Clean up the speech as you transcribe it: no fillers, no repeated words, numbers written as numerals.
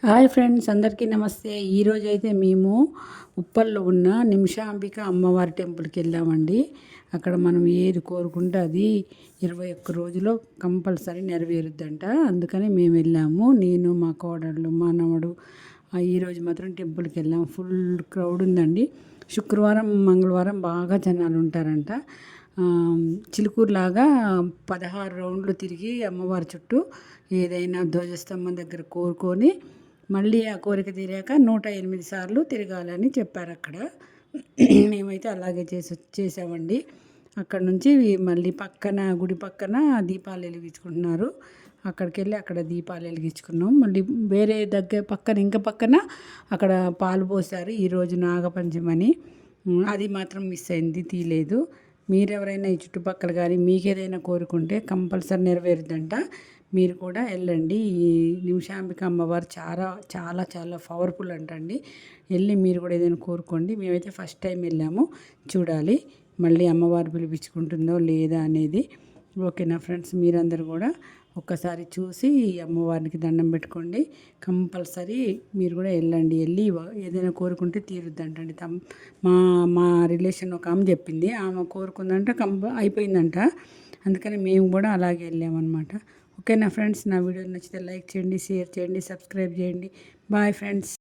Hi friends, అందరికీ నమస్తే. ఈరోజు అయితే మేము ఉప్పల్లో ఉన్న నిమిషాంబిక అమ్మవారి టెంపుల్కి వెళ్ళామండి. అక్కడ మనం ఏది కోరుకుంటే అది 21 రోజులో కంపల్సరీ నెరవేరుద్దంట. అందుకని మేము వెళ్ళాము. నేను, మా కోడళ్ళు, మనవడు ఈరోజు మాత్రం టెంపుల్కి వెళ్ళాము. ఫుల్ క్రౌడ్ ఉందండి. శుక్రవారం, మంగళవారం బాగా జనాలు ఉంటారంట. చిలుకూరులాగా 16 రౌండ్లు తిరిగి అమ్మవారి చుట్టూ ఏదైనా ధ్వజస్తంభం దగ్గర కోరుకొని మళ్ళీ ఆ కోరిక తీరాక 108 సార్లు తిరగాలని చెప్పారు అక్కడ. మేమైతే అలాగే చేసామండి. అక్కడ నుంచి మళ్ళీ పక్కన గుడి పక్కన దీపాలు వెలిగించుకుంటున్నారు. అక్కడికి వెళ్ళి అక్కడ దీపాలు వెలిగించుకున్నాం. మళ్ళీ వేరే పక్కన అక్కడ పాలు పోసారు. ఈరోజు నాగపంచమని అది మాత్రం మిస్ అయింది, తీయలేదు. మీరెవరైనా ఈ చుట్టుపక్కల కానీ మీకేదైనా కోరుకుంటే కంపల్సరీ నెరవేరుద్దంట. మీరు కూడా వెళ్ళండి. ఈ నిమిషాంబిక అమ్మవారు చాలా చాలా చాలా పవర్ఫుల్ అంటండి. వెళ్ళి మీరు కూడా ఏదైనా కోరుకోండి. మేమైతే ఫస్ట్ టైం వెళ్ళాము. చూడాలి మళ్ళీ అమ్మవారు పిలిపించుకుంటుందో లేదా అనేది. ఓకేనా ఫ్రెండ్స్, మీరందరూ కూడా ఒక్కసారి చూసి అమ్మవారికి దండం పెట్టుకోండి. కంపల్సరీ మీరు కూడా వెళ్ళండి. వెళ్ళి ఏదైనా కోరుకుంటే తీరుద్దంటండి. మా మా రిలేషన్ ఒక ఆమె చెప్పింది, ఆమె కోరుకుందంట అయిపోయిందంట. అందుకని మేము కూడా అలాగే వెళ్ళామన్నమాట. ఓకేనా ఫ్రెండ్స్, నా వీడియో నచ్చితే లైక్ చేయండి, షేర్ చేయండి, సబ్స్క్రైబ్ చేయండి. Bye friends.